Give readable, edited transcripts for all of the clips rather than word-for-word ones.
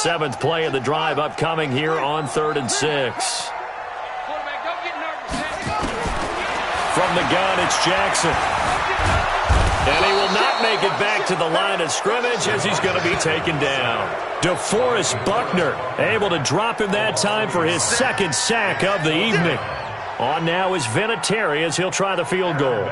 7th play of the drive upcoming here on 3rd and 6. From the gun, it's Jackson. And he will not make it back to the line of scrimmage as he's going to be taken down. DeForest Buckner able to drop him that time for his 2nd sack of the evening. On now is Vinatieri as he'll try the field goal.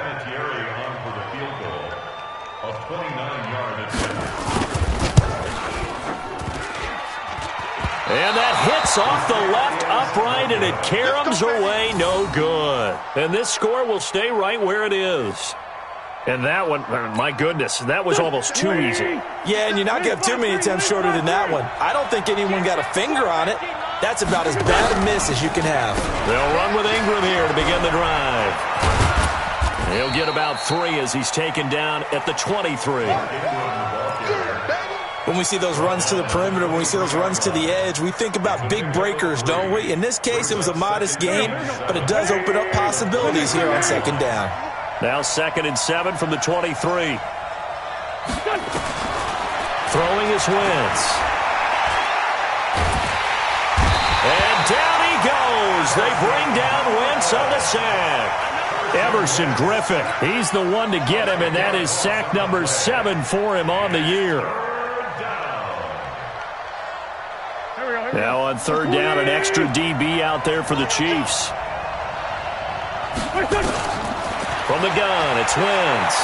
And that hits off the left upright, and it caroms away, no good. And this score will stay right where it is. And that one, my goodness, that was almost too easy. Yeah, and you're not going to have too many attempts shorter than that one. I don't think anyone got a finger on it. That's about as bad a miss as you can have. They'll run with Ingram here to begin the drive. He'll get about 3 as he's taken down at the 23. When we see those runs to the perimeter, when we see those runs to the edge, we think about big breakers, don't we? In this case, it was a modest gain, but it does open up possibilities here on 2nd down. Now 2nd and 7 from the 23. Throwing is Wentz. And down he goes. They bring down Wentz on the sack. Everson Griffin, he's the one to get him, and that is sack number 7 for him on the year. Now on 3rd down, an extra DB out there for the Chiefs. From the gun, it's Wentz.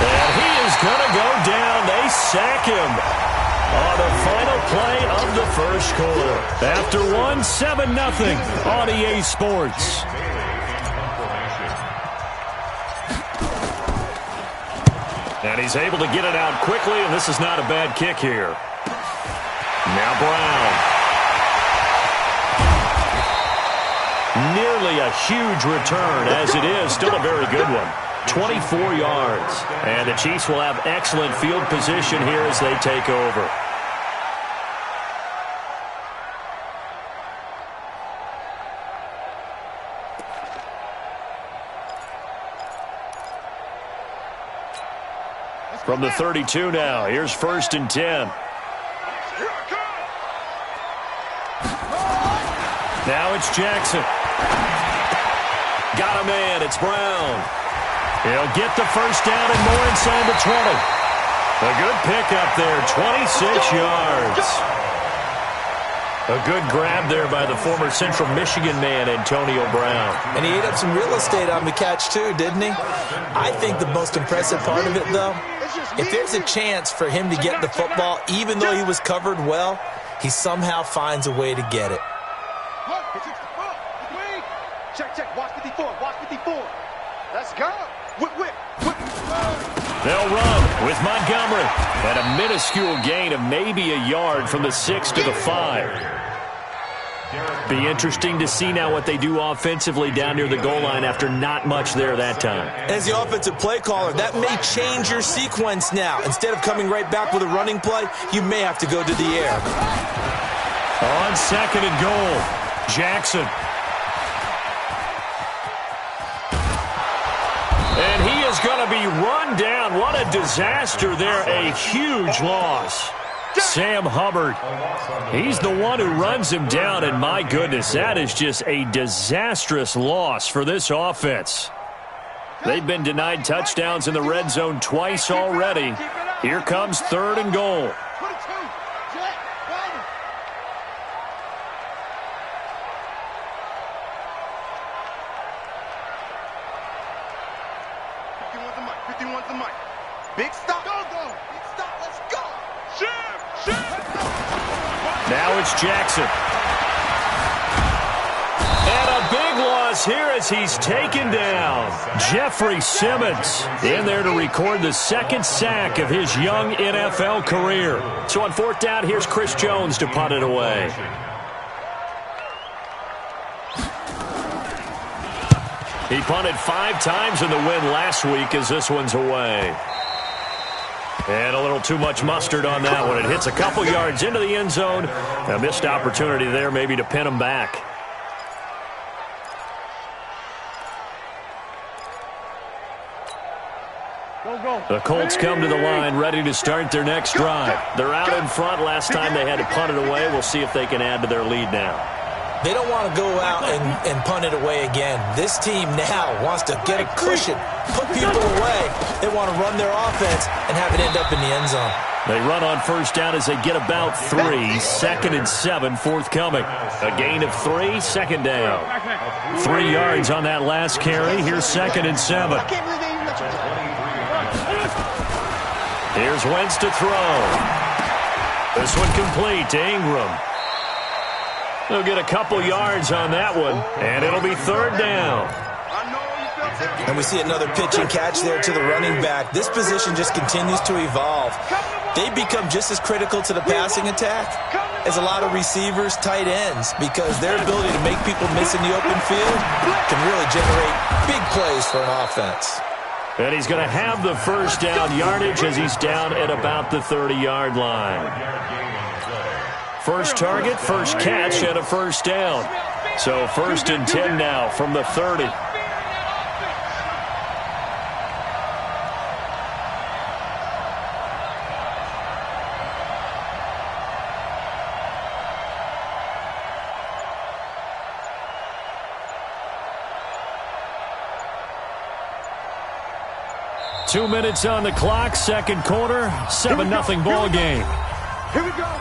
And he is going to go down. They sack him on the final play of the 1st quarter. After 7-0 on EA Sports. And he's able to get it out quickly, and this is not a bad kick here. Now Brown. Nearly a huge return, as it is still a very good one. 24 yards. And the Chiefs will have excellent field position here as they take over. From the 32 now, here's 1st and 10. Now it's Jackson. Got a man. It's Brown. He'll get the 1st down and more inside the 20. A good pickup there, 26 yards. A good grab there by the former Central Michigan man, Antonio Brown. And he ate up some real estate on the catch, too, didn't he? I think the most impressive part of it, though, if there's a chance for him to get the football, even though he was covered well, he somehow finds a way to get it. Check. Watch 54. Let's go. Whip. They'll run with Montgomery. And a minuscule gain of maybe a yard from the 6 to the 5. Be interesting to see now what they do offensively down near the goal line after not much there that time. As the offensive play caller, that may change your sequence now. Instead of coming right back with a running play, you may have to go to the air. On 2nd and goal, Jackson. And he is going to be run down. What a disaster there. A huge loss. Sam Hubbard. He's the one who runs him down, and my goodness, that is just a disastrous loss for this offense. They've been denied touchdowns in the red zone twice already. Here comes 3rd and goal. Big stop. Go. Big stop. Let's go. Now it's Jackson. And a big loss here as he's taken down. Jeffrey Simmons in there to record the 2nd sack of his young NFL career. So on 4th down, here's Chris Jones to punt it away. He punted 5 times in the win last week as this one's away. And a little too much mustard on that one. It hits a couple yards into the end zone. A missed opportunity there maybe to pin him back. The Colts come to the line ready to start their next drive. They're out in front. Last time they had to punt it away. We'll see if they can add to their lead now. They don't want to go out and punt it away again. This team now wants to get a cushion, put people away. They want to run their offense and have it end up in the end zone. They run on first down as they get about 3. 2nd and 7 forthcoming. A gain of 3, second down. 3 yards on that last carry. Here's 2nd and 7. Here's Wentz to throw. This one complete to Ingram. They'll get a couple yards on that one, and it'll be 3rd down. And we see another pitch and catch there to the running back. This position just continues to evolve. They become just as critical to the passing attack as a lot of receivers, tight ends, because their ability to make people miss in the open field can really generate big plays for an offense. And he's going to have the first down yardage as he's down at about the 30-yard line. First target, first catch, and a first down. So 1st and 10 now from the 30. Two minutes on the clock, second quarter, 7-0 ball game. Here we go.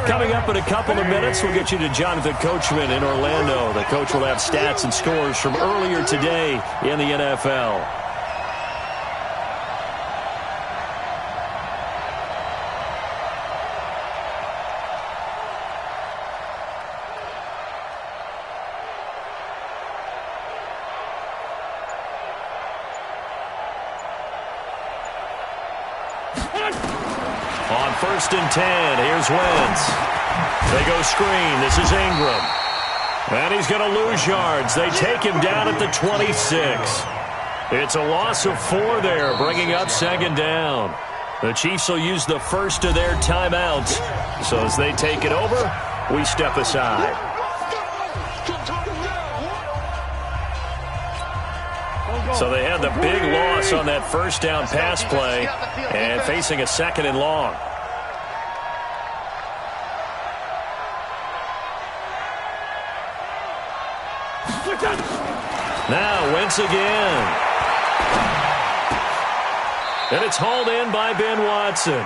Coming up in a couple of minutes, we'll get you to Jonathan Coachman in Orlando. The coach will have stats and scores from earlier today in the NFL. On 1st and 10, here's Wentz. They go screen. This is Ingram. And he's going to lose yards. They take him down at the 26. It's a loss of 4 there, bringing up 2nd down. The Chiefs will use the first of their timeouts. So as they take it over, we step aside. So they had the big loss on that first down pass play and facing a 2nd and long. Now Wentz again. And it's hauled in by Ben Watson.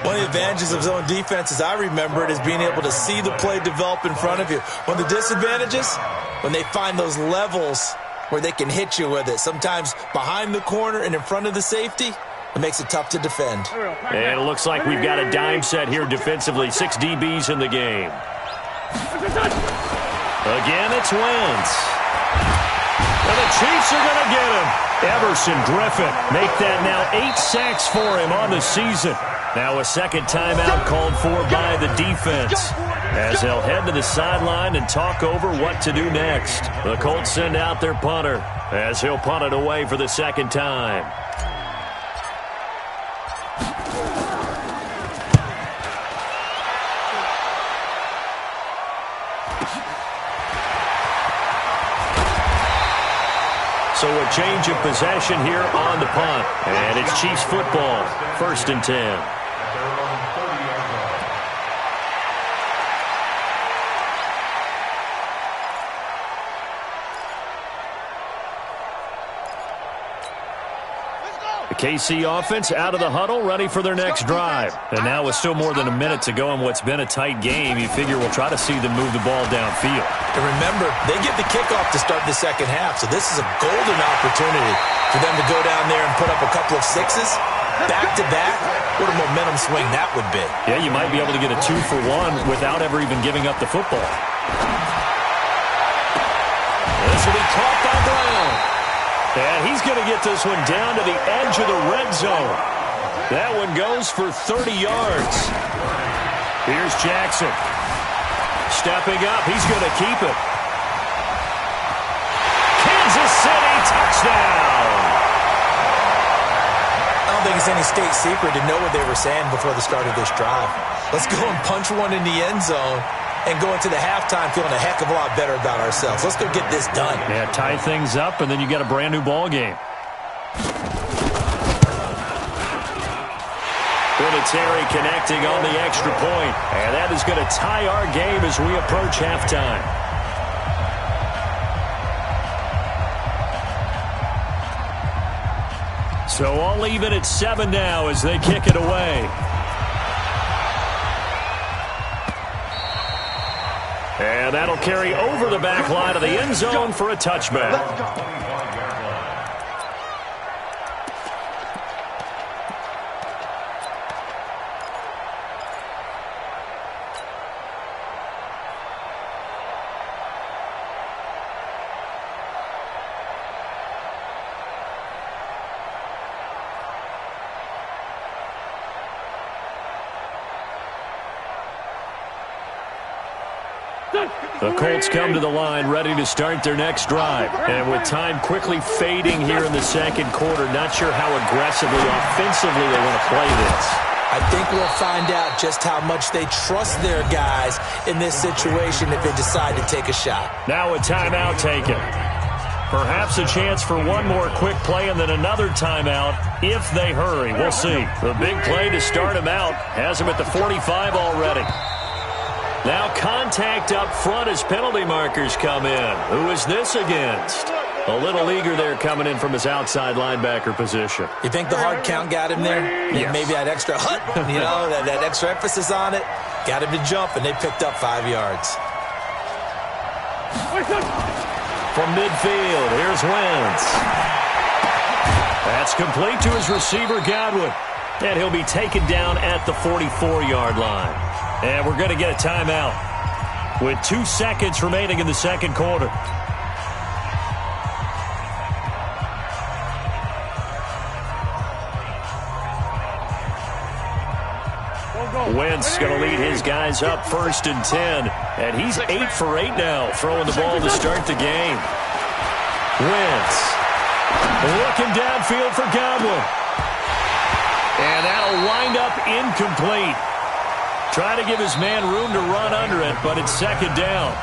One of the advantages of zone defense, as I remember it, is being able to see the play develop in front of you. One of the disadvantages, when they find those levels where they can hit you with it, sometimes behind the corner and in front of the safety, it makes it tough to defend. And it looks like we've got a dime set here defensively. 6 DBs in the game. Again, it's Wentz. And the Chiefs are going to get him. Everson Griffin make that now 8 sacks for him on the season. Now a second timeout called for by the defense as they'll head to the sideline and talk over what to do next. The Colts send out their punter as he'll punt it away for the second time. So a change of possession here on the punt. And it's Chiefs football, 1st and 10. KC offense out of the huddle, ready for their next drive. And now with still more than a minute to go in what's been a tight game, you figure we'll try to see them move the ball downfield. And remember, they get the kickoff to start the second half, so this is a golden opportunity for them to go down there and put up a couple of 6s back-to-back. What a momentum swing that would be. Yeah, you might be able to get a 2-for-1 without ever even giving up the football. This will be caught by Brown. And he's going to get this one down to the edge of the red zone. That one goes for 30 yards. Here's Jackson. Stepping up. He's going to keep it. Kansas City touchdown. I don't think it's any state secret to know what they were saying before the start of this drive. Let's go and punch one in the end zone and go into the halftime feeling a heck of a lot better about ourselves. Let's go get this done. Yeah, tie things up, and then you get a brand new ball game. Terry connecting on the extra point. And that is going to tie our game as we approach halftime. So all even at 7 now as they kick it away. And that'll carry over the back line of the end zone for a touchback. The Colts come to the line ready to start their next drive. And with time quickly fading here in the second quarter, not sure how aggressively, offensively they want to play this. I think we'll find out just how much they trust their guys in this situation if they decide to take a shot. Now a timeout taken. Perhaps a chance for one more quick play and then another timeout if they hurry. We'll see. The big play to start him out has him at the 45 already. Now contact up front as penalty markers come in. Who is this against? A little eager there coming in from his outside linebacker position. You think the hard count got him there? Yes. Maybe that extra that extra emphasis on it. Got him to jump, and they picked up 5 yards. From midfield, here's Wentz. That's complete to his receiver, Godwin. And he'll be taken down at the 44-yard line. And we're going to get a timeout with 2 seconds remaining in the second quarter. Wentz going to lead his guys up 1st and 10. And he's 8 for 8 now, throwing the ball to start the game. Wentz looking downfield for Godwin. And that'll wind up incomplete. Try to give his man room to run under it, but it's 2nd down.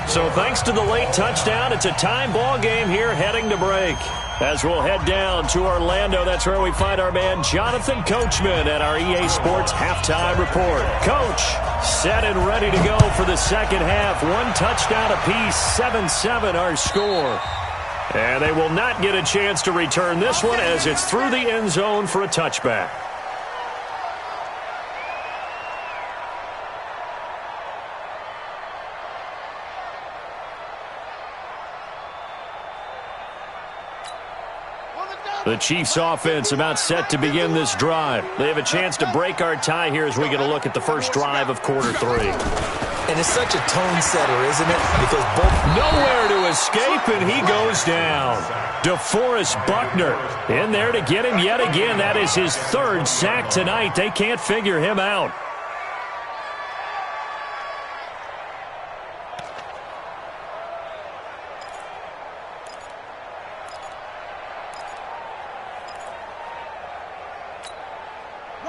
So thanks to the late touchdown, it's a time ball game here heading to break. As we'll head down to Orlando, that's where we find our man Jonathan Coachman at our EA Sports Halftime Report. Coach, set and ready to go for the second half. 1 touchdown apiece, 7-7 our score. And they will not get a chance to return this one as it's through the end zone for a touchback. The Chiefs offense about set to begin this drive. They have a chance to break our tie here as we get a look at the first drive of quarter 3. And it's such a tone setter, isn't it? Because both... Nowhere to escape, and he goes down. DeForest Buckner in there to get him yet again. That is his 3rd sack tonight. They can't figure him out.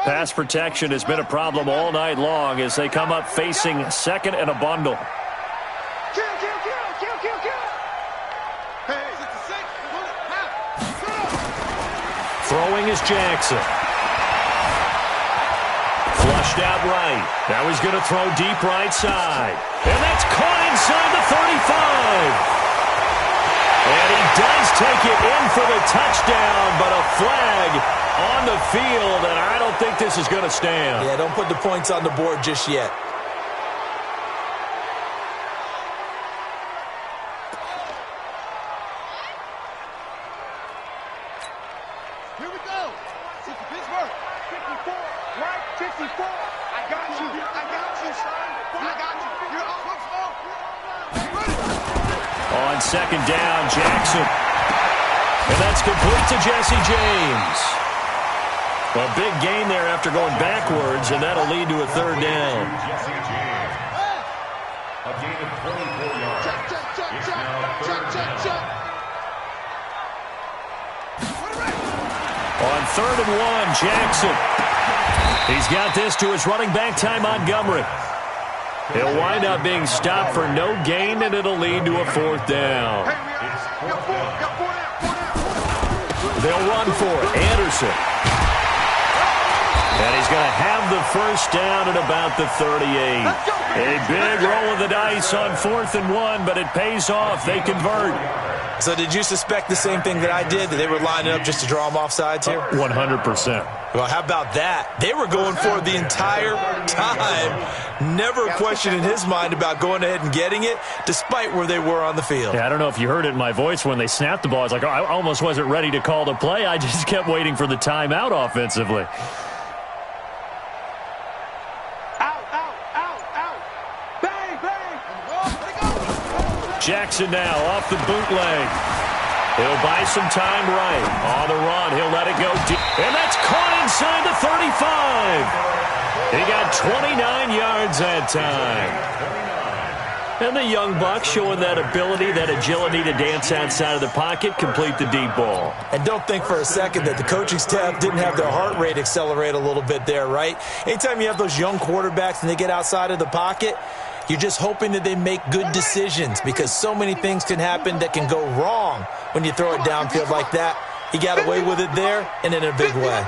Pass protection has been a problem all night long as they come up facing 2nd and a bundle. Kill. Hey, 66, Throwing is Jackson. Flushed out right. Now he's going to throw deep right side. And that's caught inside the 35. And he does take it in for the touchdown, but a flag on the field, and I don't think this is going to stand. Yeah, don't put the points on the board just yet. Here we go. Pittsburgh. 54. Right, 54. I got you, son. I got you. You're on football. On 2nd down, Jackson. And that's complete to Jesse James. A big gain there after going backwards, and that'll lead to a 3rd down. Jesse James. A gain of 24 yards. Check. On 3rd and 1, Jackson. He's got this to his running back, Ty Montgomery. He'll wind up being stopped for no gain, and it'll lead to a 4th down. They'll run for it. Anderson. And he's going to have the 1st down at about the 38. A big roll of the dice on 4th and 1, but it pays off. They convert. So did you suspect the same thing that I did, that they were lining up just to draw them off sides here? 100%. Well, how about that? They were going for it the entire time. Never a question in his mind about going ahead and getting it, despite where they were on the field. Yeah, I don't know if you heard it in my voice when they snapped the ball. I was like, oh, I almost wasn't ready to call the play. I just kept waiting for the timeout offensively. Jackson now off the bootleg. He'll buy some time right. On the run, he'll let it go deep. And that's caught inside the 35. He got 29 yards that time. And the young buck showing that ability, that agility to dance outside of the pocket, complete the deep ball. And don't think for a second that the coaching staff didn't have their heart rate accelerate a little bit there, right? Anytime you have those young quarterbacks and they get outside of the pocket, you're just hoping that they make good decisions, because so many things can happen that can go wrong when you throw it downfield like that. He got away with it there and in a big way.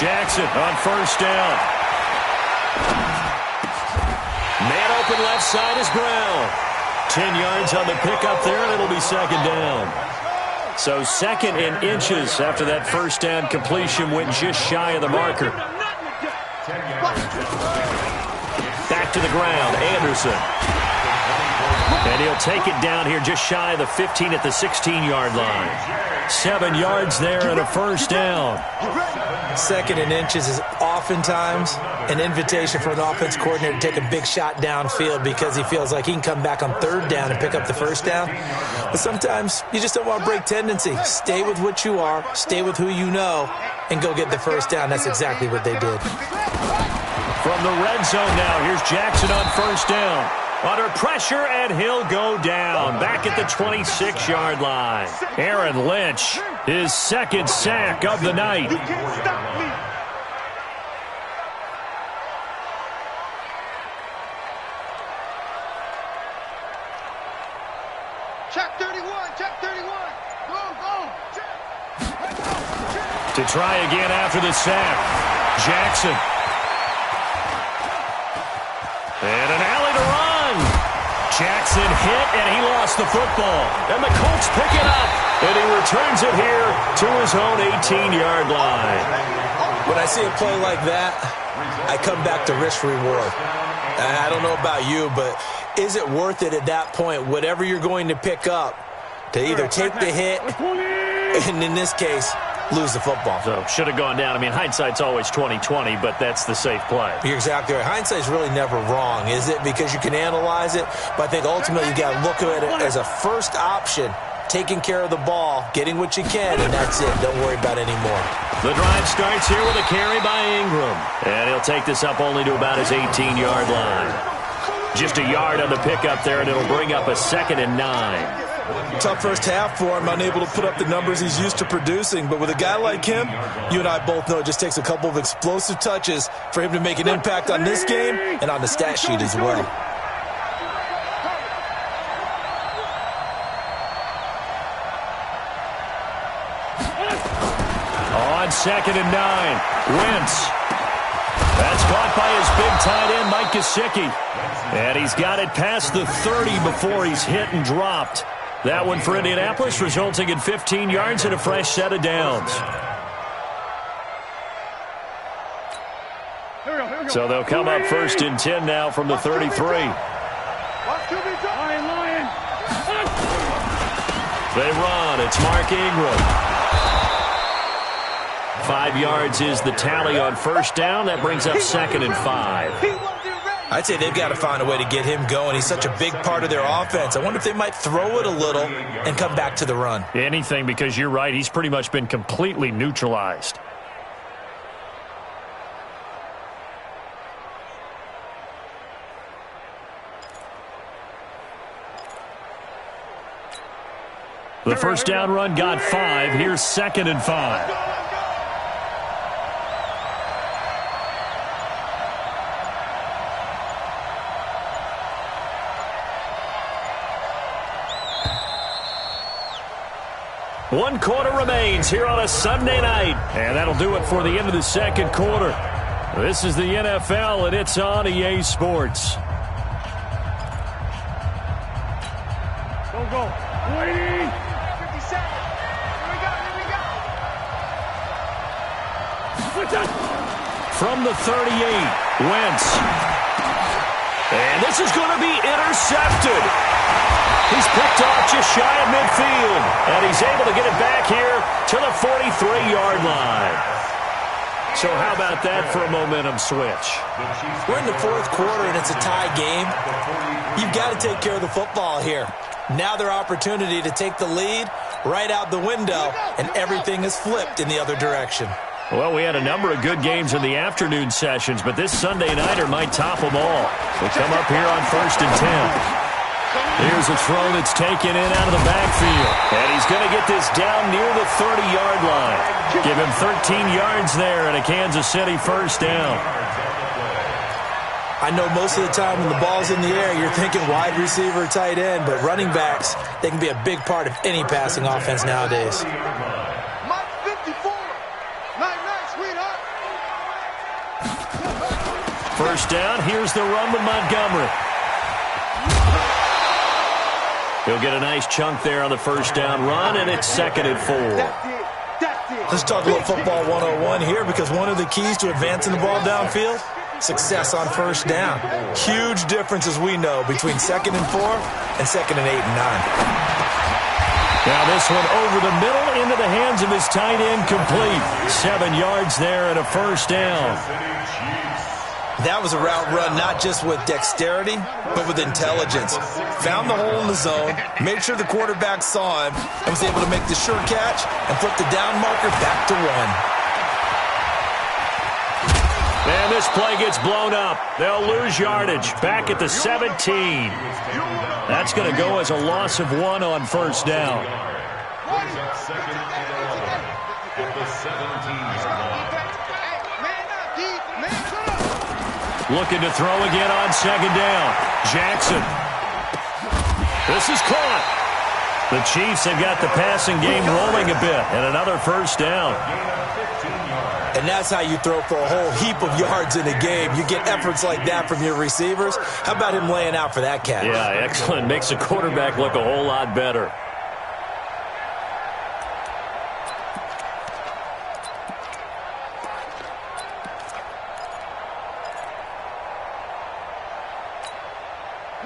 Jackson on 1st down. Man open left side is Brown. 10 yards on the pickup there, and it'll be 2nd down. So 2nd and inches after that 1st down completion, went just shy of the marker. Back to the ground, Anderson. And he'll take it down here just shy of the 15 at the 16-yard line. 7 yards there and a 1st down. 2nd and inches is oftentimes an invitation for an offense coordinator to take a big shot downfield, because he feels like he can come back on 3rd down and pick up the 1st down. But sometimes you just don't want to break tendency. Stay with what you are, stay with who you know, and go get the 1st down. That's exactly what they did. From the red zone now, here's Jackson on 1st down. Under pressure, and he'll go down. Back at the 26-yard line. Aaron Lynch, his 2nd sack of the night. You can't stop me. Check 31, check 31. Go. Check. To try again after the sack. Jackson. And an alley to run. Jackson hit, and he lost the football. And the Colts pick it up. And he returns it here to his own 18-yard line. When I see a play like that, I come back to risk-reward. I don't know about you, but is it worth it at that point, whatever you're going to pick up, to either take the hit, and in this case, lose the football? So should have gone down. I mean, hindsight's always 20/20, but that's the safe play. You're exactly right. Hindsight's really never wrong, is it? Because you can analyze it, but I think ultimately you got to look at it as a first option, taking care of the ball, getting what you can, and that's it. Don't worry about it anymore. The drive starts here with a carry by Ingram. And he'll take this up only to about his 18-yard line. Just a yard on the pickup there, and it'll bring up a 2nd and 9. Tough first half for him, unable to put up the numbers he's used to producing. But with a guy like him, you and I both know it just takes a couple of explosive touches for him to make an impact on this game and on the stat sheet as well. On 2nd and 9, Wentz. That's caught by his big tight end, Mike Gesicki. And he's got it past the 30 before he's hit and dropped. That one for Indianapolis, resulting in 15 yards and a fresh set of downs. So they'll come up 1st and 10 now from the 33. They run. It's Mark Ingram. 5 yards is the tally on 1st down. That brings up 2nd and 5. I'd say they've got to find a way to get him going. He's such a big part of their offense. I wonder if they might throw it a little and come back to the run. Anything, because you're right. He's pretty much been completely neutralized. The 1st down run got 5. Here's 2nd and 5. 1 quarter remains here on a Sunday night. And that'll do it for the end of the second quarter. This is the NFL, and it's on EA Sports. Go. 50 seconds. Here we go. From the 38, Wentz. And this is going to be intercepted. He's picked off just shy of midfield. And he's able to get it back here to the 43-yard line. So how about that for a momentum switch? We're in the fourth quarter, and it's a tie game. You've got to take care of the football here. Now their opportunity to take the lead right out the window, and everything is flipped in the other direction. Well, we had a number of good games in the afternoon sessions, but this Sunday nighter might top them all. We'll come up here on 1st and 10. Here's a throw that's taken in out of the backfield. And he's going to get this down near the 30-yard line. Give him 13 yards there and a Kansas City first down. I know most of the time when the ball's in the air, you're thinking wide receiver, tight end, but running backs, they can be a big part of any passing offense nowadays. Mike 54. Night, sweetheart. First down, here's the run with Montgomery. He'll get a nice chunk there on the first down run, and it's 2nd and 4. Let's talk a little football 101 here, because one of the keys to advancing the ball downfield, success on first down. Huge difference, as we know, between 2nd and 4 and 2nd and 8 and 9. Now this one over the middle into the hands of his tight end, complete. 7 yards there and a first down. That was a route run not just with dexterity, but with intelligence. Found the hole in the zone, made sure the quarterback saw him, and was able to make the sure catch and flip the down marker back to 1. And this play gets blown up. They'll lose yardage back at the 17. That's going to go as a loss of 1 on first down. Looking to throw again on 2nd down. Jackson. This is caught. The Chiefs have got the passing game rolling a bit, and another first down. And that's how you throw for a whole heap of yards in a game. You get efforts like that from your receivers. How about him laying out for that catch? Yeah, excellent. Makes the quarterback look a whole lot better.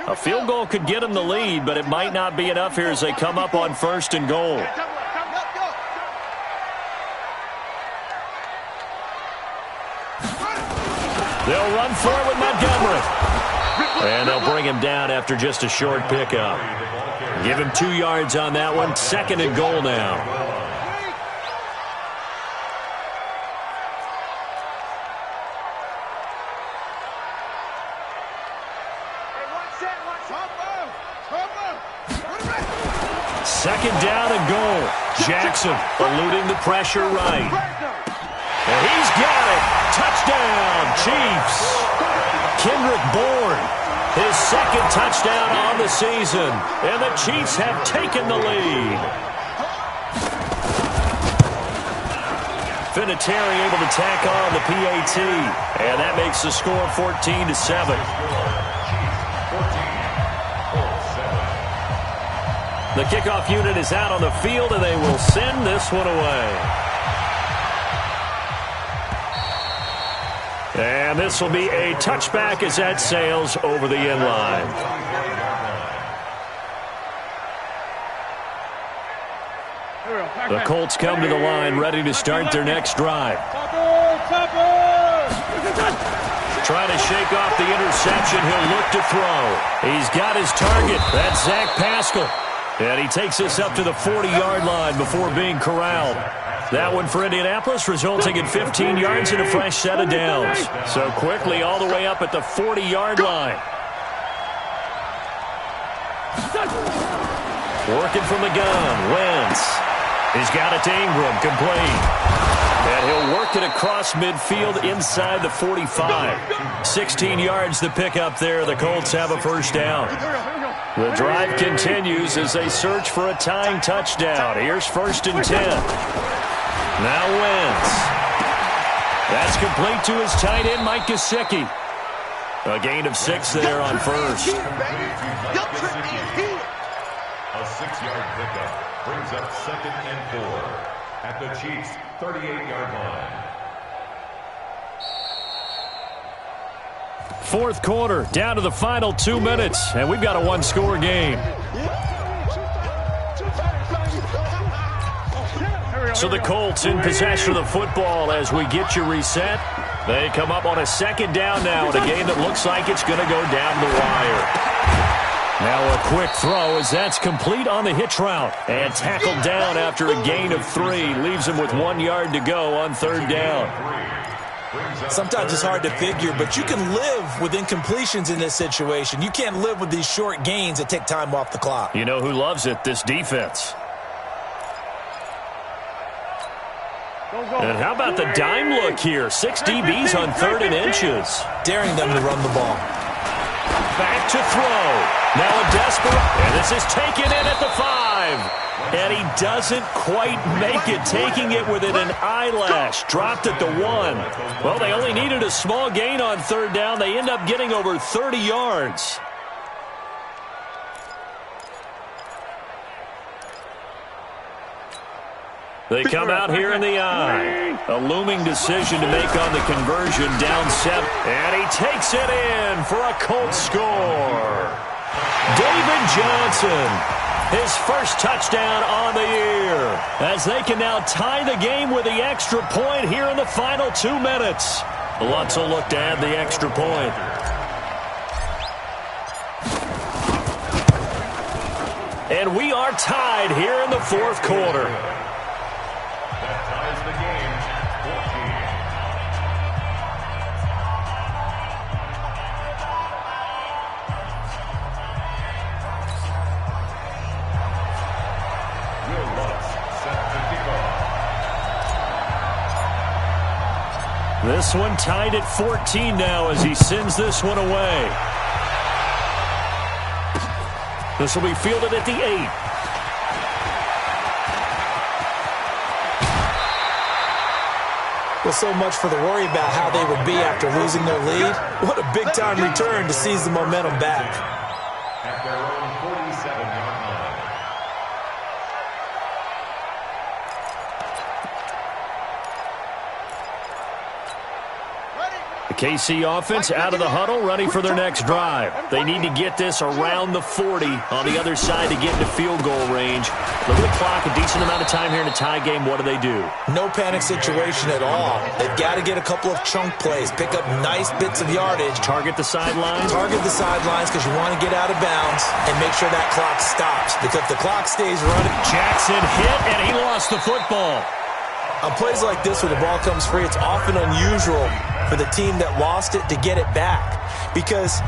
A field goal could get them the lead, but it might not be enough here as they come up on 1st and goal. They'll run for it with Montgomery. And they'll bring him down after just a short pickup. Give him 2 yards on that one. 2nd and goal now. Second down and goal. Jackson eluding the pressure right. And he's got it. Touchdown, Chiefs. Kendrick Bourne, his 2nd touchdown on the season. And the Chiefs have taken the lead. Vinatieri able to tack on the PAT. And that makes the score 14-7. The kickoff unit is out on the field, and they will send this one away. And this will be a touchback as that sails over the end line. The Colts come to the line, ready to start their next drive. Trying to shake off the interception. He'll look to throw. He's got his target. That's Zach Pascal. And he takes us up to the 40-yard line before being corralled. That one for Indianapolis, resulting in 15 yards and a fresh set of downs. So quickly all the way up at the 40-yard line. Working from the gun, Wentz. He's got it to Ingram, complete. And he'll work it across midfield inside the 45. 16 yards to pick up there. The Colts have a first down. The drive continues as they search for a tying touchdown. Here's 1st and 10. Now Wentz. That's complete to his tight end, Mike Gesicki. A gain of 6 there on first. A 6-yard pickup brings up 2nd and 4 at the Chiefs' 38-yard line. 4th quarter, down to the final 2 minutes, and we've got a one-score game. So the Colts in possession of the football as we get you reset. They come up on a 2nd down now in a game that looks like it's going to go down the wire. Now a quick throw as that's complete on the hitch route. And tackled down after a gain of 3. Leaves him with 1 yard to go on 3rd down. Sometimes it's hard to figure, but you can live with incompletions in this situation. You can't live with these short gains that take time off the clock. You know who loves it? This defense. And how about the dime look here? 6 DBs on 3rd and inches. Daring them to run the ball. Back to throw. Now a desperate. And this is taken in at the 5. And he doesn't quite make it, taking it within an eyelash. Dropped at the 1. Well, they only needed a small gain on 3rd down. They end up getting over 30 yards. They come out here in the eye. A looming decision to make on the conversion, down 7. And he takes it in for a Colts score. David Johnson, his first touchdown on the year, as they can now tie the game with the extra point here in the final 2 minutes. Lutz will look to add the extra point. And we are tied here in the 4th quarter. That ties the game, 14. Will Lutz set to kick off. This one tied at 14 now as he sends this one away. This will be fielded at the 8. Well, so much for the worry about how they would be after losing their lead. What a big-time return to seize the momentum back. At their own 47-yard line. The KC offense out of the huddle, ready for their next drive. They need to get this around the 40 on the other side to get into field goal range. Look at the clock, a decent amount of time here in a tie game. What do? No panic situation at all. They've got to get a couple of chunk plays, pick up nice bits of yardage. Target the sidelines? Target the sidelines because you want to get out of bounds and make sure that clock stops. Because if the clock stays running. Jackson hit, and he lost the football. On plays like this where the ball comes free, it's often unusual for the team that lost it to get it back. Because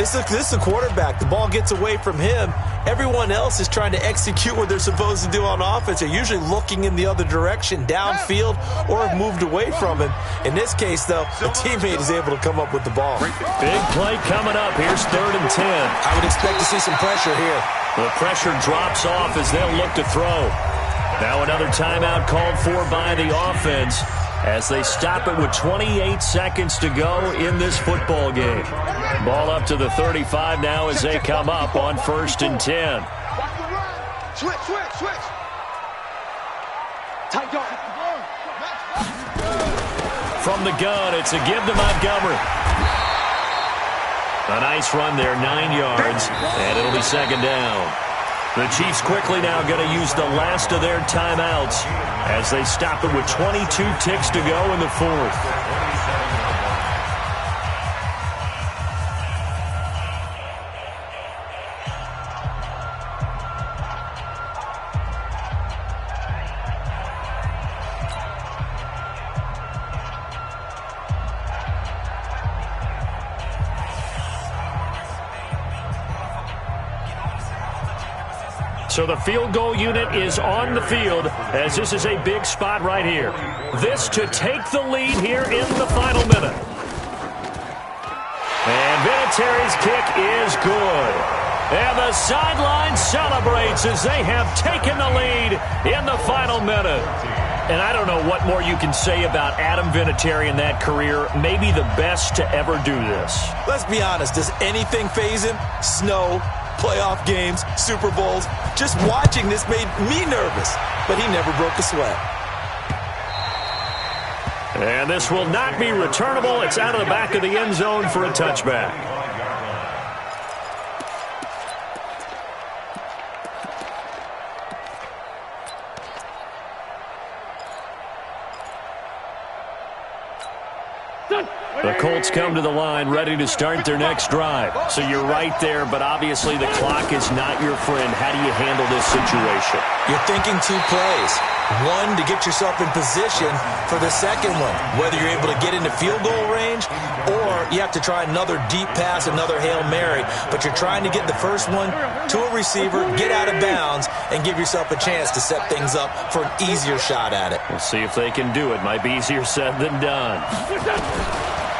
this is the quarterback. The ball gets away from him. Everyone else is trying to execute what they're supposed to do on offense. They're usually looking in the other direction, downfield, or have moved away from him. In this case, though, the teammate is able to come up with the ball. Big play coming up. Here's 3rd and 10. I would expect to see some pressure here. The pressure drops off as they'll look to throw. Now another timeout called for by the offense as they stop it with 28 seconds to go in this football game. Ball up to the 35 now as they come up on 1st and 10. Switch. Tight dog. From the gun, it's a give to Montgomery. A nice run there, 9 yards, and it'll be 2nd down. The Chiefs quickly now going to use the last of their timeouts as they stop it with 22 ticks to go in the 4th. So the field goal unit is on the field as this is a big spot right here. This to take the lead here in the final minute. And Vinatieri's kick is good. And the sideline celebrates as they have taken the lead in the final minute. And I don't know what more you can say about Adam Vinatieri in that career. Maybe the best to ever do this. Let's be honest. Does anything faze him? Snow, playoff games, Super Bowls. Just watching this made me nervous. But he never broke a sweat. And this will not be returnable. It's out of the back of the end zone for a touchback. The Colts come to the line ready to start their next drive. So you're right there, but obviously the clock is not your friend. How do you handle this situation? You're thinking 2 plays. One, to get yourself in position for the second one, whether you're able to get into field goal range or you have to try another deep pass, another Hail Mary. But you're trying to get the first one to a receiver, get out of bounds, and give yourself a chance to set things up for an easier shot at it. We'll see if they can do it. Might be easier said than done.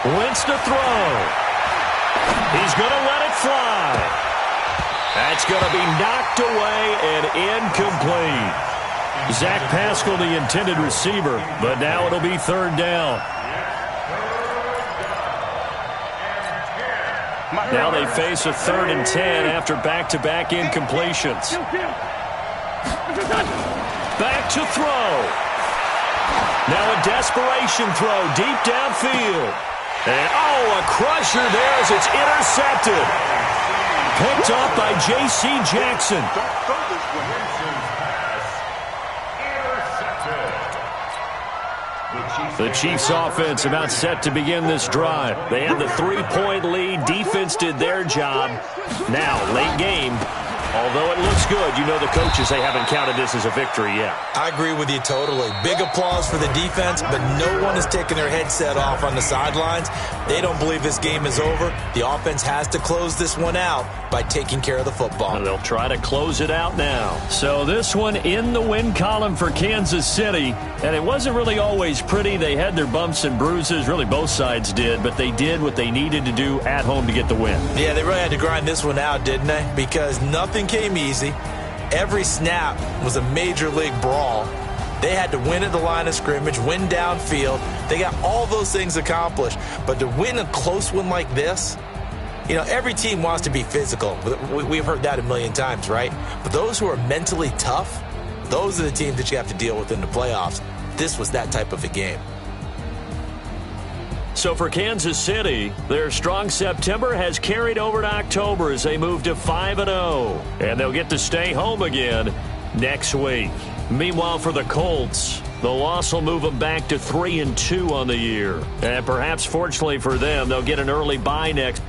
Wentz to throw. He's going to let it fly. That's going to be knocked away and incomplete. Zach Pascal, the intended receiver, but now it'll be 3rd down. Now they face a 3rd and 10 after back-to-back incompletions. Back to throw. Now a desperation throw deep downfield. And, a crusher there as it's intercepted. Picked up by J.C. Jackson. The Chiefs offense about set to begin this drive. They had the 3-point lead. Defense did their job. Now, late game. Although it looks good, you know the coaches, they haven't counted this as a victory yet. I agree with you totally. Big applause for the defense, but no one is taking their headset off on the sidelines. They don't believe this game is over. The offense has to close this one out by taking care of the football. And they'll try to close it out now. So this one in the win column for Kansas City, and it wasn't really always pretty. They had their bumps and bruises, really both sides did, but they did what they needed to do at home to get the win. Yeah, they really had to grind this one out, didn't they? Because nothing came easy. Every snap was a major league brawl. They had to win at the line of scrimmage, win downfield. They got all those things accomplished. But to win a close one like this, you know, every team wants to be physical. We've heard that a million times, right? But those who are mentally tough, those are the teams that you have to deal with in the playoffs. This was that type of a game. So for Kansas City, their strong September has carried over to October as they move to 5-0. And they'll get to stay home again next week. Meanwhile, for the Colts, the loss will move them back to 3-2 on the year. And perhaps fortunately for them, they'll get an early bye next